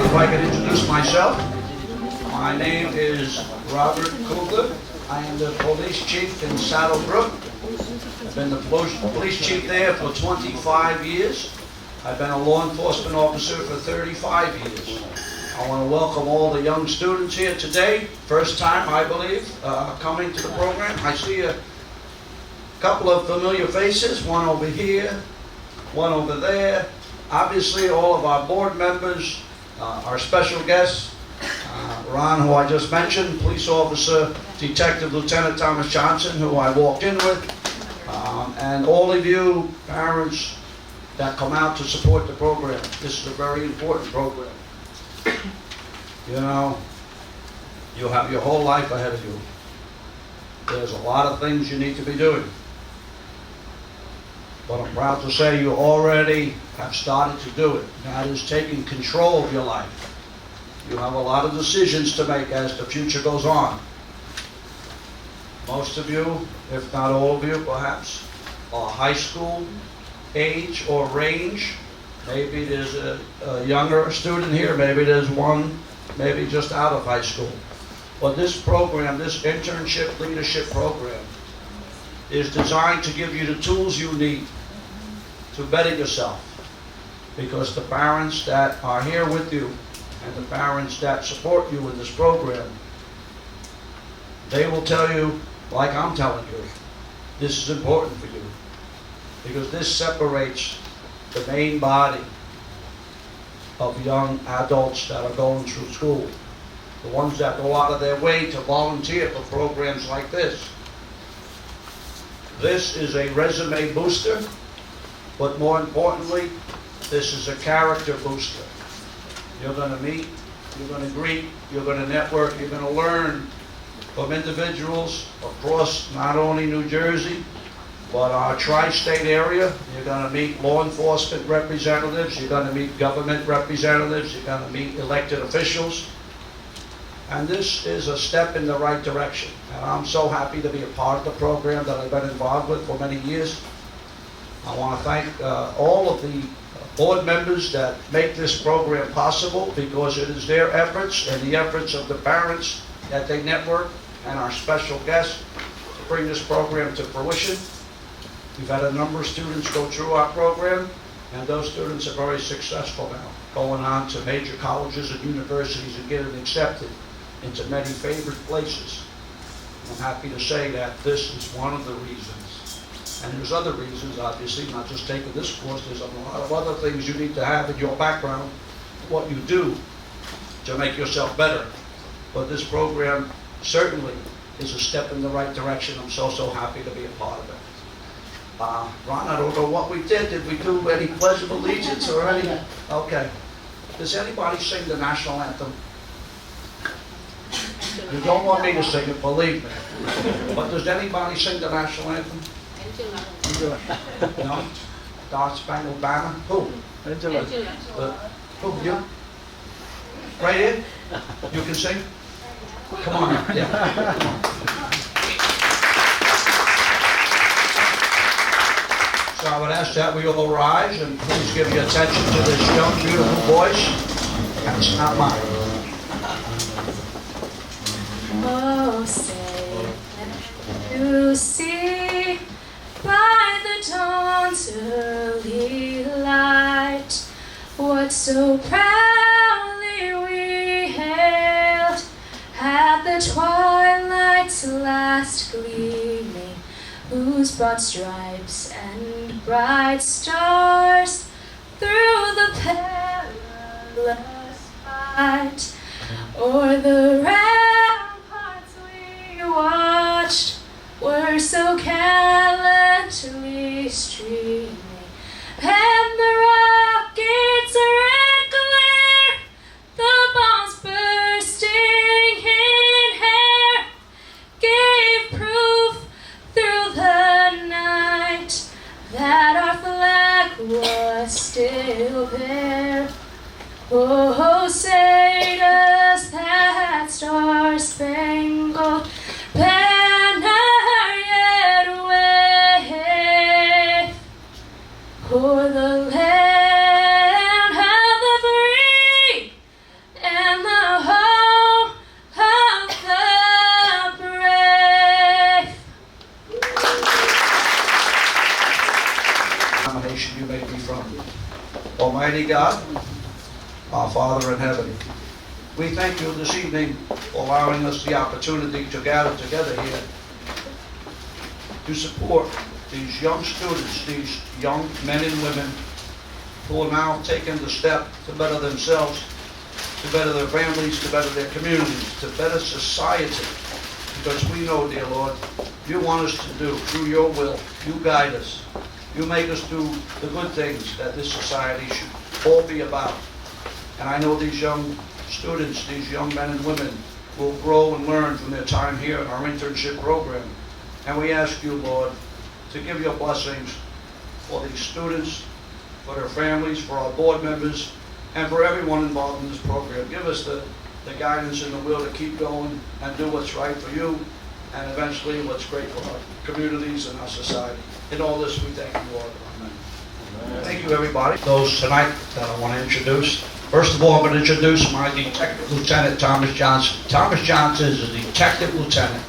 If I could introduce myself, my name is Robert Kugler. I am the police chief in Saddlebrook. I've been the police chief there for 25 years. I've been a law enforcement officer for 35 years. I want to welcome all the young students here today. First time, I believe, coming to the program. I see a couple of familiar faces, one over here, one over there. Obviously, all of our board members, our special guests, Ron, who I just mentioned, police officer, Detective Lieutenant Thomas Johnson, who I walked in with, and all of you parents that come out to support the program. This is a very important program. You know, you'll have your whole life ahead of you. There's a lot of things you need to be doing. But I'm proud to say you already have started to do it. That is taking control of your life. You have a lot of decisions to make as the future goes on. Most of you, if not all of you perhaps, are high school age or range. Maybe there's a younger student here, maybe there's one, maybe just out of high school. But this program, this internship leadership program, is designed to give you the tools you need to better yourself. Because the parents that are here with you and the parents that support you in this program, they will tell you, like I'm telling you, this is important for you. Because this separates the main body of young adults that are going through school. The ones that go out of their way to volunteer for programs like this. This is a resume booster, but more importantly, this is a character booster. You're going to meet, you're going to greet, you're going to network, you're going to learn from individuals across not only New Jersey, but our tri-state area. You're going to meet law enforcement representatives, you're going to meet government representatives, you're going to meet elected officials. And this is a step in the right direction. And I'm so happy to be a part of the program that I've been involved with for many years. I want to thank all of the board members that make this program possible, because it is their efforts and the efforts of the parents that they network and our special guests to bring this program to fruition. We've had a number of students go through our program, and those students are very successful now, going on to major colleges and universities and getting accepted into many favored places. I'm happy to say that this is one of the reasons. And there's other reasons, obviously, not just taking this course. There's a lot of other things you need to have in your background, what you do to make yourself better. But this program certainly is a step in the right direction. I'm so happy to be a part of it. Ron, I don't know what we did. Did we do any Pledge of Allegiance or any? Okay. Does anybody sing the national anthem? You don't want me to sing it, believe me. But does anybody sing the national anthem? Angela. No? Star Spangled Banner? Who? Angela. Who? You? Right here? You can sing? Come on. Yeah. Come on. So I would ask that we all rise and please give your attention to this young, beautiful voice. That's not mine. Oh, say, you see by the dawn's early light what so proudly we hailed at the twilight's last gleaming, whose broad stripes and bright stars through the perilous fight o'er the ramparts we watched were so gallantly streaming, and the rockets' red glare, the bombs bursting in air, gave proof through the night that our flag was still there. Oh, say does that star-spangled banner yet wave o'er the land of the free nation you may be from. Almighty God, our Father in heaven, we thank you this evening for allowing us the opportunity to gather together here to support these young students, these young men and women who are now taking the step to better themselves, to better their families, to better their communities, to better society. Because we know, dear Lord, you want us to do, through your will, you guide us. You make us do the good things that this society should all be about. And I know these young students, these young men and women, will grow and learn from their time here in our internship program. And we ask you, Lord, to give your blessings for these students, for their families, for our board members, and for everyone involved in this program. Give us the guidance and the will to keep going and do what's right for you, and eventually what's great for our communities and our society. In all this, we thank you, Lord. Amen. Thank you, everybody. Those tonight that I want to introduce. First of all, I'm going to introduce my Detective Lieutenant, Thomas Johnson. Thomas Johnson is a Detective Lieutenant.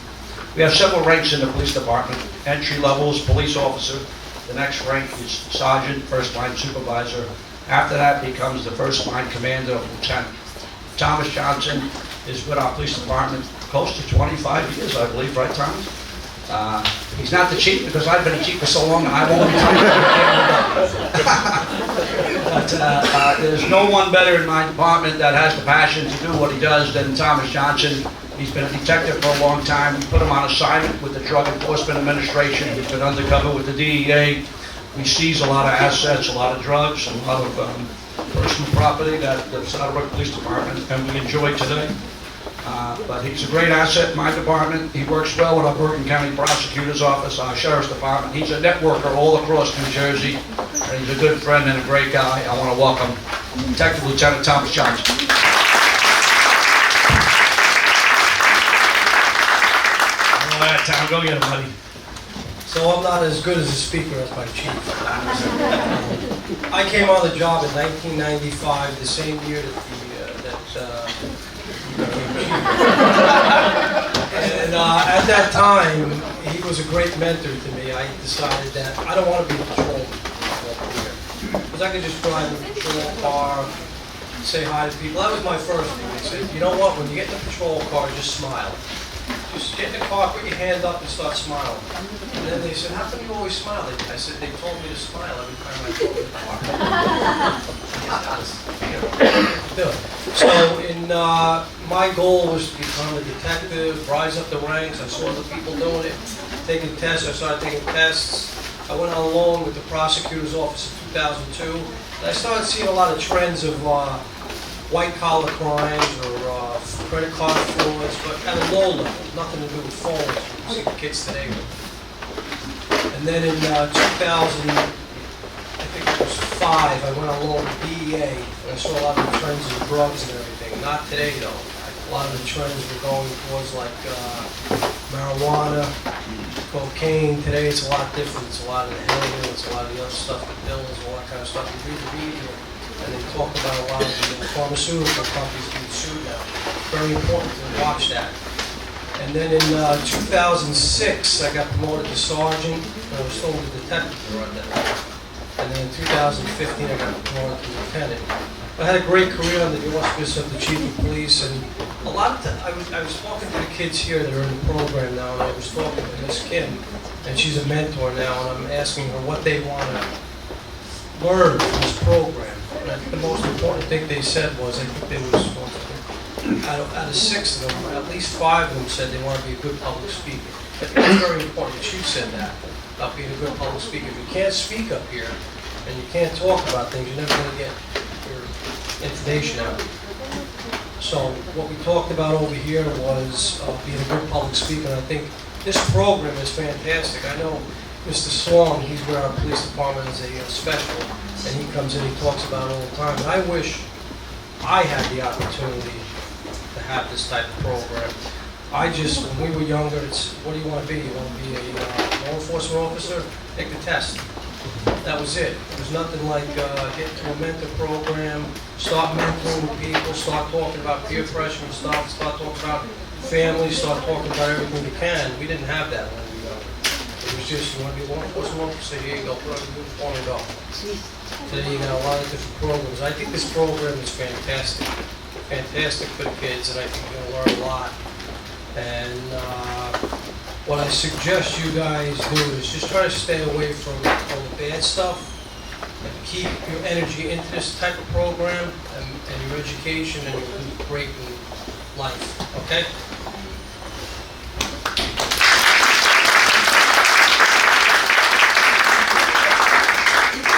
We have several ranks in the police department. Entry level is police officer. The next rank is sergeant, first line supervisor. After that becomes the first line commander of lieutenant. Thomas Johnson is with our police department close to 25 years, I believe, right, Thomas? He's not the chief because I've been a chief for so long I won't be but there's no one better in my department that has the passion to do what he does than Thomas Johnson. He's been a detective for a long time. We put him on assignment with the Drug Enforcement Administration. He's been undercover with the DEA. We seize a lot of assets, a lot of drugs, a lot of personal property that's out of our police department, and we enjoy today. But he's a great asset in my department. He works well with our Bergen County Prosecutor's Office, our Sheriff's Department. He's a networker all across New Jersey, and he's a good friend and a great guy. I want to welcome Detective Lieutenant Thomas Johnson. All right, Tom, go get him, buddy. So I'm not as good as a speaker as my chief. I came on the job in 1995, the same year and at that time, he was a great mentor to me. I decided that I don't want to be a patrolman because I could just drive a patrol car, say hi to people. That was my first thing. They said, you know what, when you get in the patrol car, just smile. Just get in the car, put your hand up and start smiling. And then they said, how come you always smile? I said, they told me to smile every time I go in the car. So my goal was to become a detective, rise up the ranks. I saw the people doing it, taking tests. I started taking tests. I went on loan with the prosecutor's office in 2002. And I started seeing a lot of trends of white-collar crimes or credit card frauds, but at a low level, nothing to do with phones. You see the kids today. And then in 2000, I think it was 5, I went on loan with DEA, and I saw a lot of the trends in drugs and everything. Not today, though. A lot of the trends were going towards like marijuana, cocaine. Today it's a lot different. It's a lot of the heroin, it's a lot of the other stuff, the pills, all that kind of stuff. You read the media, and they talk about a lot of the pharmaceutical companies being sued now. Very important to watch that. And then in 2006, I got promoted to sergeant, and I was still a detective at that time. And then in 2015, I got promoted to lieutenant. I had a great career under the auspices of the chief of police, and a lot of times I was talking to the kids here that are in the program now, and I was talking to Miss Kim, and she's a mentor now, and I'm asking her what they want to learn from this program. And I think the most important thing they said was, I think there was, out of 6 of them, at least 5 of them said they want to be a good public speaker. I think that's very important that you said that, about being a good public speaker. If you can't speak up here, and you can't talk about things, you're never going to get your information out. So what we talked about over here was being a good public speaker, and I think this program is fantastic. I know Mr. Swan, he's with our police department as a special, and he comes in, he talks about it all the time. And I wish I had the opportunity to have this type of program. When we were younger, it's, what do you want to be? You want to be a law enforcement officer? Take the test. That was it. There was nothing like get into a mentor program, start mentoring people, start talking about peer pressure, start talking about family, start talking about everything we can. We didn't have that when we were younger. It was was just, you want to be one plus one, so here you go, put on the uniform and go. Today you got a lot of different programs. I think this program is fantastic. Fantastic for the kids, and I think you're going to learn a lot. And what I suggest you guys do is just try to stay away from all the bad stuff and keep your energy into this type of program and your education, and you'll do great in life, okay?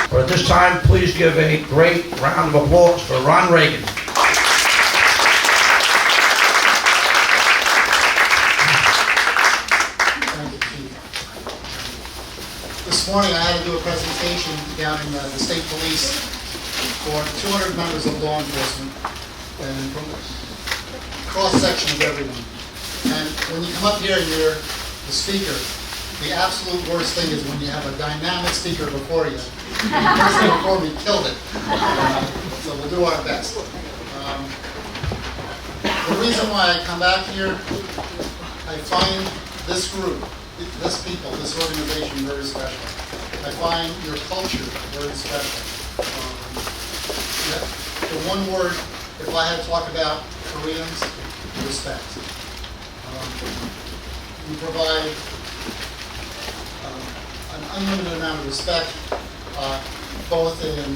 For at this time, please give a great round of applause for Ron Reagan. This morning I had to do a presentation down in the state police for 200 members of law enforcement and from a cross-section of everyone. And when you come up here and you're the speaker, the absolute worst thing is when you have a dynamic speaker before you. The person before me killed it. So we'll do our best. The reason why I come back here, I find this group, this people, this organization very special. I find your culture very special. The one word, if I had to talk about Koreans, respect. You provide an unlimited amount of respect, both in,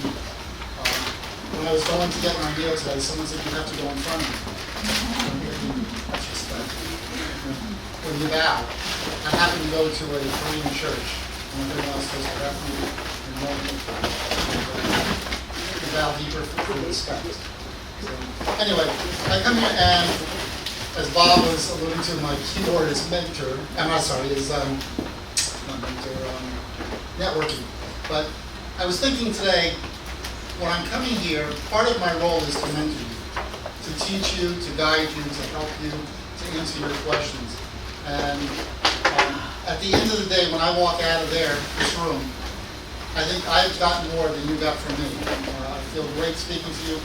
when I was going to get my meal today, someone said you have to go in front of me. That's respect. When you bow, I happen to go to a Korean church, and everyone else goes to that meeting, and no one you bow deeper for respect. So, anyway, I come here and, as Bob was alluding to, my keyboard is mentor, is not mentor, networking. But I was thinking today, when I'm coming here, part of my role is to mentor you, to teach you, to guide you, to help you, to answer your questions. And at the end of the day, when I walk out of this room, I think I've gotten more than you got from me. I feel great speaking to you.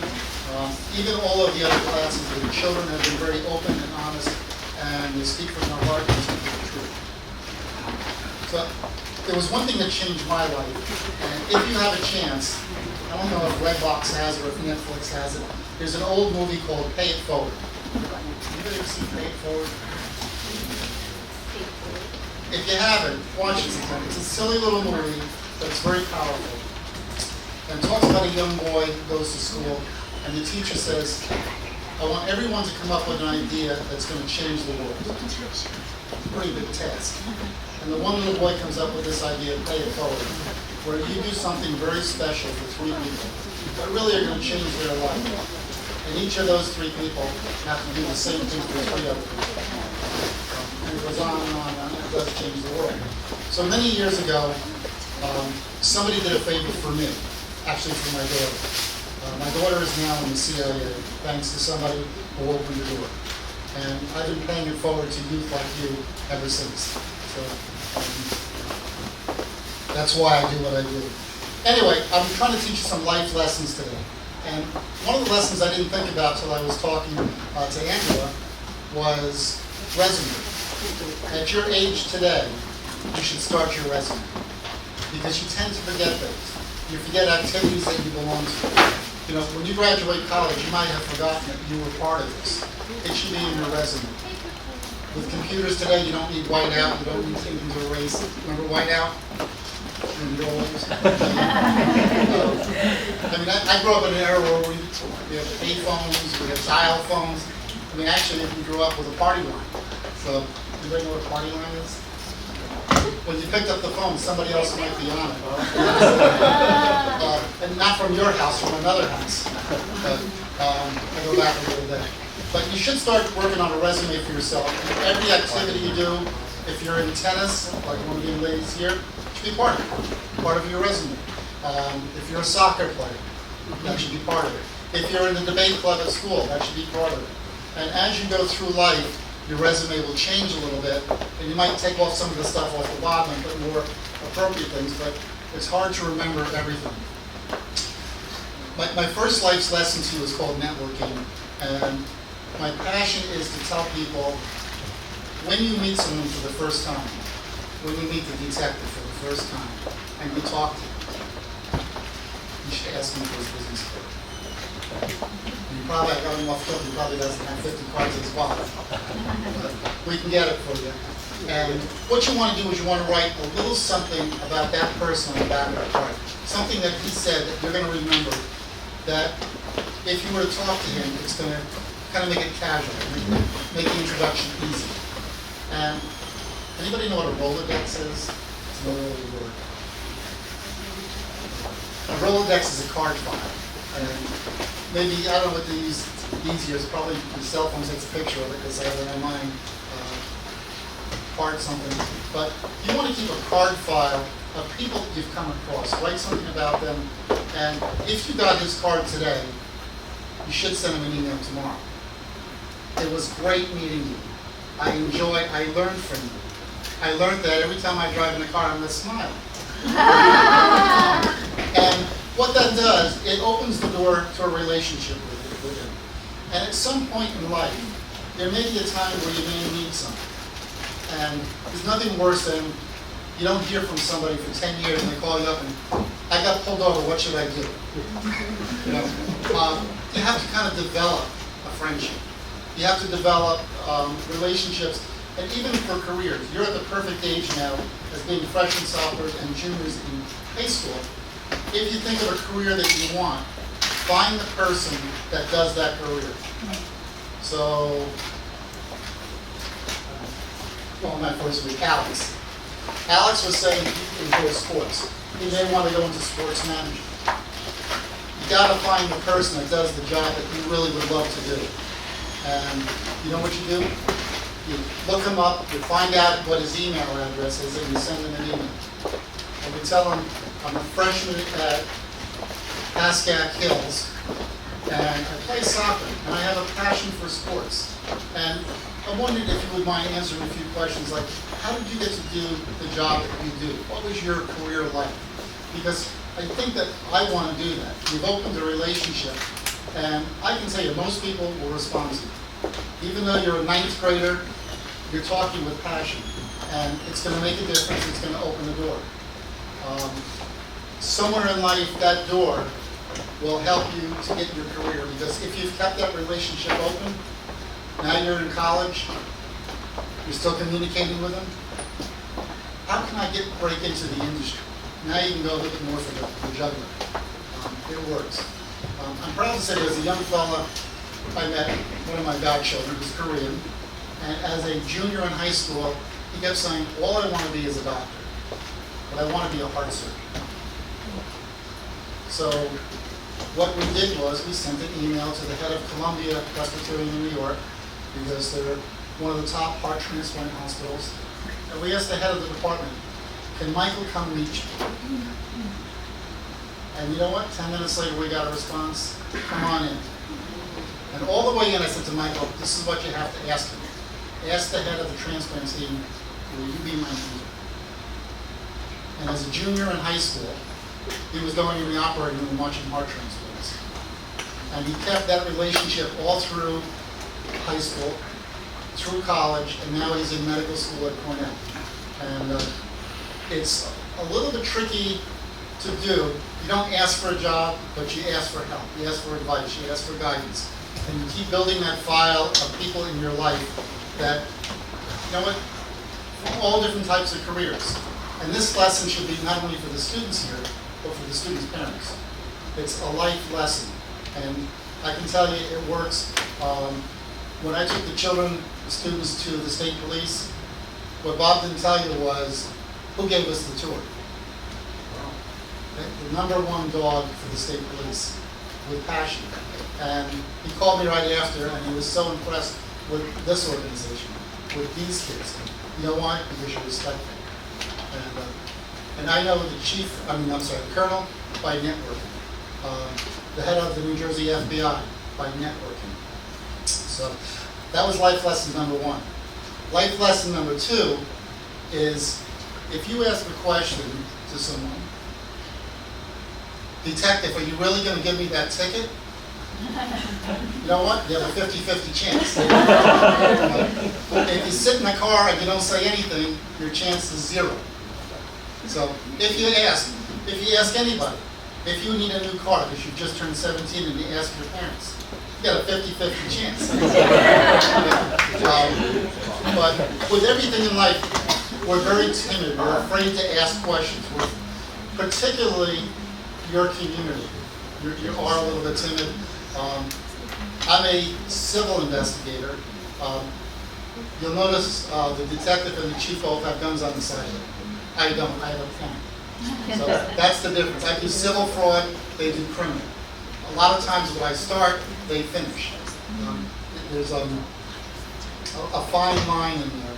Even all of the other classes, the children have been very open and honest, and they speak from their heart and speak the truth. So there was one thing that changed my life, and if you have a chance, I don't know if Redbox has it or if Netflix has it, there's an old movie called Pay It Forward. Anybody ever seen Pay It Forward? If you haven't, watch it sometime. It's a silly little movie, but it's very powerful. And it talks about a young boy who goes to school, and the teacher says, I want everyone to come up with an idea that's going to change the world. It's a pretty big task. And the one little boy comes up with this idea, Pay It Forward, where you do something very special for 3 people that really are going to change their life. And each of those 3 people have to do the same thing for 3 other people. And it goes on and on and on, and it does change the world. So many years ago, somebody did a favor for me, actually for my daughter. My daughter is now in the CIA, thanks to somebody who opened the door. And I've been paying it forward to youth like you ever since. So that's why I do what I do. Anyway, I'm trying to teach you some life lessons today. And one of the lessons I didn't think about till I was talking to Angela was resume. At your age today, you should start your resume. Because you tend to forget things. You forget activities that you belong to. You know, when you graduate college, you might have forgotten that you were part of this. It should be in your resume. With computers today, you don't need whiteout. You don't need things to erase. Remember whiteout? I mean, I grew up in an era where we had payphones, we had dial phones. I mean, actually, we grew up with a party line. So, anybody know what a party line is? When you picked up the phone, somebody else might be on it. And not from your house, from another house. But I go back a little bit. But you should start working on a resume for yourself. Every activity you do, if you're in tennis, like one of you ladies here, should be part of your resume. If you're a soccer player, that should be part of it. If you're in the debate club at school, that should be part of it. And as you go through life, your resume will change a little bit, and you might take off some of the stuff off the bottom and put more appropriate things, but it's hard to remember everything. My first life's lesson to you is called networking, and my passion is to tell people, when you meet someone for the first time, when you meet the detective for the first time and you talk to him, you should ask him for his business card. You probably, I got him off hook, he probably doesn't have 50 cards in his wallet. But we can get it for you. And what you want to do is you want to write a little something about that person on the back of the card. Something that he said that you're going to remember, that if you were to talk to him, it's going to kind of make it casual, make the introduction easy. And anybody know what a Rolodex is? It's no really word. A Rolodex is a card file. And maybe, I don't know what they use these years, probably the cell phone takes a picture of it because I have it on mine, card something. But you want to keep a card file of people that you've come across. Write something about them. And if you got his card today, you should send him an email tomorrow. It was great meeting you. I learned from you. I learned that every time I drive in the car, I'm going to smile. And what that does, it opens the door to a relationship with him. And at some point in life, there may be a time where you may need something. And there's nothing worse than you don't hear from somebody for 10 years and they call you up and, I got pulled over, what should I do? You have to kind of develop a friendship. You have to develop relationships, and even for careers. You're at the perfect age now as being freshmen, sophomores, and juniors in high school. If you think of a career that you want, find the person that does that career. So, well, my first week, Alex. Alex was saying he enjoys sports. He may want to go into sports management. You got to find the person that does the job that you really would love to do. And you know what you do? You look him up, you find out what his email address is, and you send him an email. And you tell him, I'm a freshman at Pascack Hills, and I play soccer, and I have a passion for sports. And I wondered if you would mind answering a few questions like, how did you get to do the job that you do? What was your career like? Because I think that I want to do that. You've opened a relationship, and I can tell you, most people will respond to you. Even though you're a 9th grader, you're talking with passion, and it's going to make a difference. It's going to open the door. Somewhere in life, that door will help you to get your career, because if you've kept that relationship open, now you're in college, you're still communicating with them. How can I break into the industry? Now you can go a little bit more for the juggler. It works. I'm proud to say there's a young fella I met, one of my godchildren, who's Korean, and as a junior in high school, he kept saying, all I want to be is a doctor, but I want to be a heart surgeon. So what we did was we sent an email to the head of Columbia Presbyterian in New York, because they're one of the top heart transplant hospitals, and we asked the head of the department, can Michael come meet you? And you know what? 10 minutes later, we got a response. Come on in. And all the way in, I said to Michael, this is what you have to ask him. Ask the head of the transplant team, will you be my tutor? And as a junior in high school, he was going in the operating room watching heart transplants. And he kept that relationship all through high school, through college, and now he's in medical school at Cornell. And it's a little bit tricky to do. You don't ask for a job, but you ask for help. You ask for advice. You ask for guidance. And you keep building that file of people in your life that, you know what, from all different types of careers. And this lesson should be not only for the students here, but for the students' parents. It's a life lesson. And I can tell you it works. When I took the children, the students, to the state police, what Bob didn't tell you was, who gave us the tour? The #1 dog for the state police, with passion. And he called me right after, and he was so impressed with this organization, with these kids. You know why? Because you respect them. And I know the colonel by networking. The head of the New Jersey FBI by networking. So that was life lesson #1. Life lesson #2 is, if you ask a question to someone, detective, are you really going to give me that ticket? You know what? You have a 50-50 chance. If you sit in the car and you don't say anything, your chance is 0. So if you ask anybody, if you need a new car because you've just turned 17 and you ask your parents, you got a 50-50 chance. But with everything in life, we're very timid. We're afraid to ask questions. Particularly your community. You are a little bit timid. I'm a civil investigator. You'll notice the detective and the chief both have guns on the side of them. I don't. I have a pen. So that's the difference. I do civil fraud, they do criminal. A lot of times when I start, they finish. There's a fine line in there.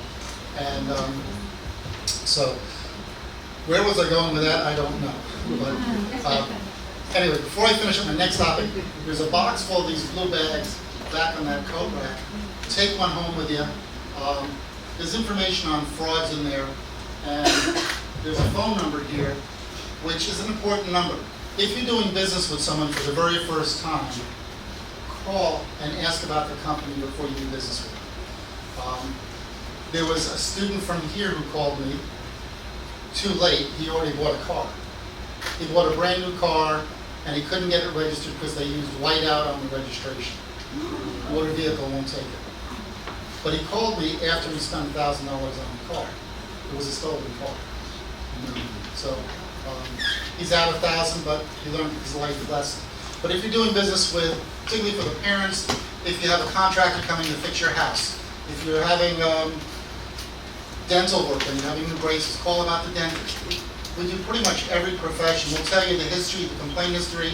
And so, where was I going with that? I don't know. But, anyway, before I finish up my next topic, there's a box full of these blue bags back on that coat rack. Take one home with you. There's information on frauds in there. And there's a phone number here, which is an important number. If you're doing business with someone for the very first time, call and ask about the company before you do business with them. There was a student from here who called me too late. He already bought a car. He bought a brand new car, and he couldn't get it registered because they used whiteout on the registration. Motor vehicle won't take it. But he called me after he spent $1,000 on the car. It was a stolen car. So he's out $1,000, but he learned his life lesson. But if you're doing business with, particularly for the parents, if you have a contractor coming to fix your house, if you're having dental work and you're having new braces, call about the dentist. We do pretty much every profession. We'll tell you the history, the complaint history.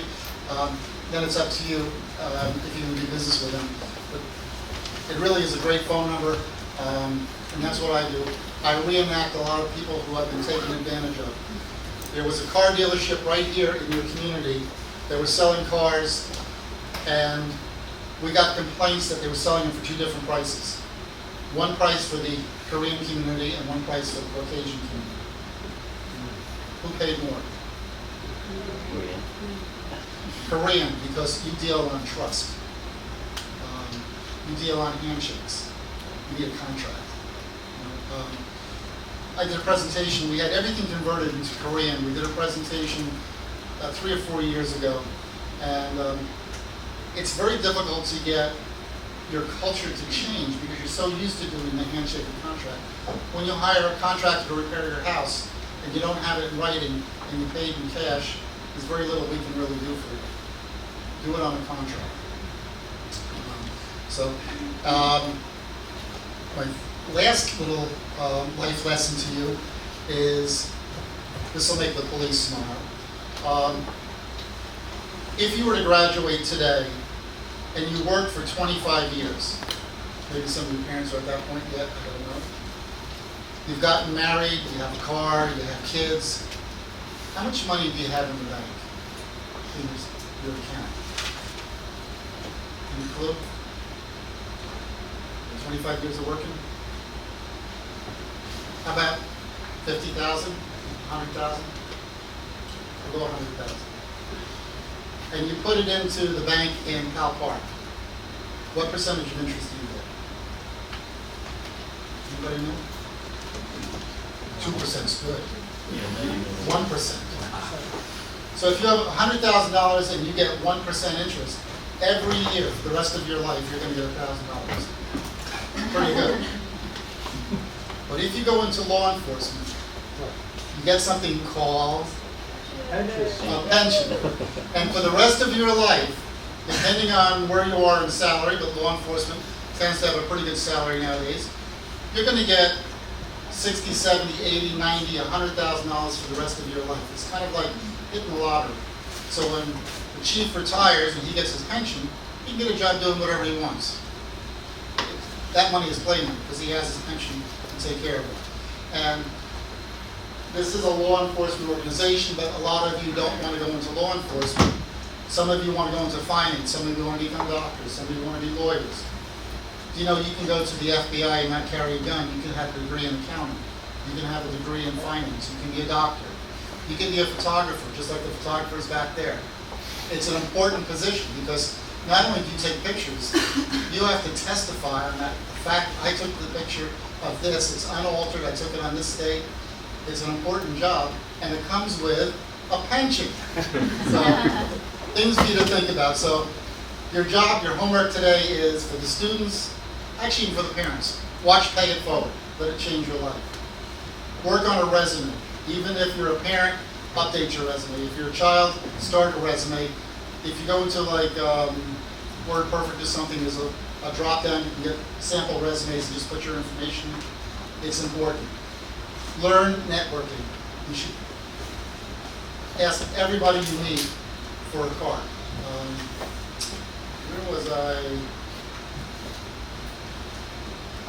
Then it's up to you if you can do business with them. But it really is a great phone number, and that's what I do. I reenact a lot of people who have been taken advantage of. There was a car dealership right here in your community that was selling cars, and we got complaints that they were selling them for 2 different prices. One price for the Korean community and one price for the Caucasian community. Who paid more? Korean, because you deal on trust. You deal on handshakes. You need a contract. I did a presentation. We had everything converted into Korean. We did a presentation 3 or 4 years ago, and it's very difficult to get your culture to change because you're so used to doing the handshake and contract. When you hire a contractor to repair your house and you don't have it in writing and you pay in cash, there's very little we can really do for you. Do it on a contract. My last little life lesson to you is, this will make the police smile. If you were to graduate today and you worked for 25 years, maybe some of your parents are at that point yet, I don't know. You've gotten married, you have a car, you have kids. How much money do you have in the bank, in your account? Any clue? 25 years of working? How about 50,000, 100,000? We'll go 100,000. And you put it into the bank in Pal Park. What percentage of interest do you get? Anybody know? 2% is good. 1%. So if you have $100,000 and you get 1% interest, every year for the rest of your life, you're going to get $1,000. Pretty good. But if you go into law enforcement, you get something called a pension. And for the rest of your life, depending on where you are in salary, but law enforcement tends to have a pretty good salary nowadays, you're going to get $60, $70, $80, $90, $100,000 for the rest of your life. It's kind of like hitting the lottery. So when the chief retires and he gets his pension, he can get a job doing whatever he wants. That money is play money because he has his pension to take care of it. And this is a law enforcement organization, but a lot of you don't want to go into law enforcement. Some of you want to go into finance. Some of you want to become doctors. Some of you want to be lawyers. You know, you can go to the FBI and not carry a gun. You can have a degree in accounting. You can have a degree in finance. You can be a doctor. You can be a photographer, just like the photographers back there. It's an important position because not only do you take pictures, you have to testify on that. The fact I took the picture of this, it's unaltered, I took it on this date. It's an important job, and it comes with a pension. So, things for you to think about. So, your job, your homework today is for the students, actually for the parents. Watch Pay It Forward. Let it change your life. Work on a resume. Even if you're a parent, update your resume. If you're a child, start a resume. If you go into like WordPerfect or something, there's a drop down, you can get sample resumes and just put your information. It's important. Learn networking. You should ask everybody you meet for a card. Where was I?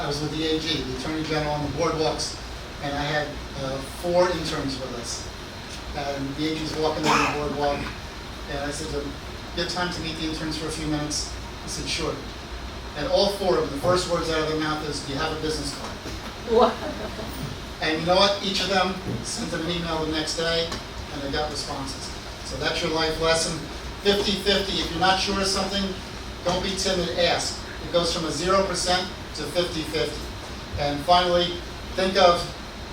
I was with the AG, the Attorney General, on the boardwalks, and I had 4 interns with us. And the AG's walking down the boardwalk, and I said to him, "You have time to meet the interns for a few minutes?" He said, "Sure." And all 4 of them, the first words out of their mouth is, "Do you have a business card?" And you know what? Each of them sent them an email the next day, and they got responses. So that's your life lesson. 50-50. If you're not sure of something, don't be timid, ask. It goes from a 0% to 50-50. And finally, think of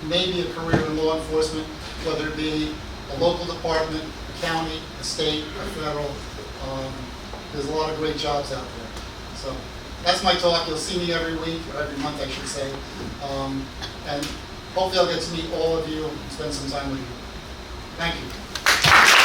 maybe a career in law enforcement, whether it be a local department, a county, a state, a federal. There's a lot of great jobs out there. So that's my talk. You'll see me every week, or every month, I should say. And hopefully I'll get to meet all of you and spend some time with you. Thank you.